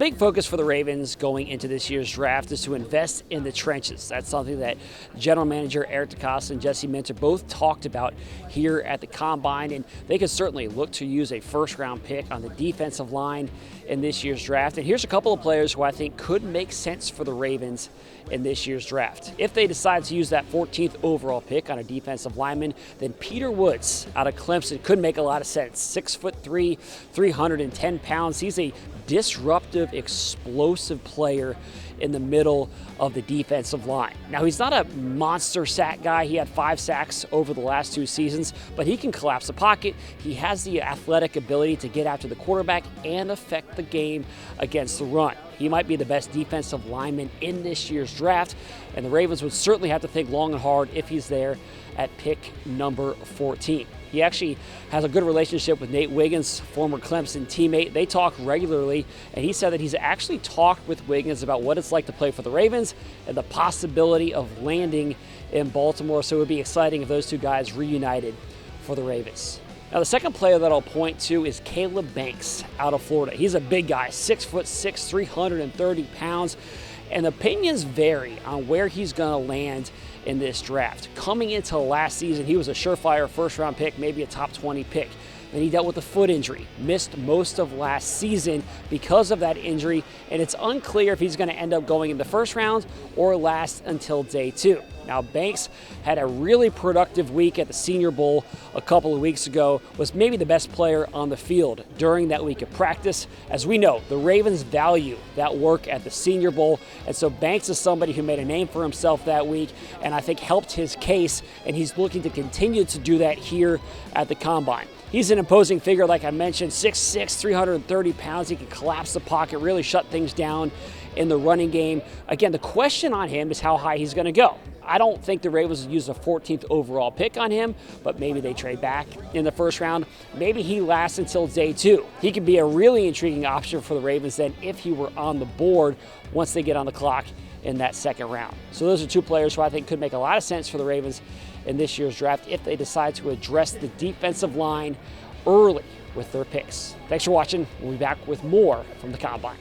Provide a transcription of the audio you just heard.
big focus for the Ravens going into this year's draft is to invest in the trenches. That's something that General Manager Eric DeCosta and Jesse Minter both talked about here at the Combine, and they could certainly look to use a first-round pick on the defensive line in this year's draft. And here's a couple of players who I think could make sense for the Ravens in this year's draft. If they decide to use that 14th overall pick on a defensive lineman, then Peter Woods out of Clemson could make a lot of sense. 6'3", 310 pounds. He's a disruptive, explosive player in the middle of the defensive line. Now, he's not a monster sack guy. He had 5 sacks over the last 2 seasons, but he can collapse the pocket. He has the athletic ability to get after the quarterback and affect the game against the run. He might be the best defensive lineman in this year's draft, and the Ravens would certainly have to think long and hard if he's there at pick number 14. He actually has a good relationship with Nate Wiggins, former Clemson teammate. They talk regularly, and he said that he's actually talked with Wiggins about what it's like to play for the Ravens and the possibility of landing in Baltimore. So it would be exciting if those two guys reunited for the Ravens. Now, the second player that I'll point to is Caleb Banks out of Florida. He's a big guy, 6'6", 330 pounds, and opinions vary on where he's going to land in this draft. Coming into last season, he was a surefire first-round pick, maybe a top 20 pick. Then he dealt with a foot injury, missed most of last season because of that injury, and it's unclear if he's going to end up going in the first round or last until day 2. Now, Banks had a really productive week at the Senior Bowl a couple of weeks ago, was maybe the best player on the field during that week of practice. As we know, the Ravens value that work at the Senior Bowl, and so Banks is somebody who made a name for himself that week, and I think helped his case, and he's looking to continue to do that here at the Combine. He's an imposing figure, like I mentioned, 6'6", 330 pounds. He can collapse the pocket, really shut things down in the running game. Again, the question on him is how high he's going to go. I don't think the Ravens would use a 14th overall pick on him, but maybe they trade back in the first round. Maybe he lasts until day 2. He could be a really intriguing option for the Ravens then if he were on the board once they get on the clock in that second round. So those are 2 players who I think could make a lot of sense for the Ravens in this year's draft if they decide to address the defensive line early with their picks. Thanks for watching. We'll be back with more from the Combine.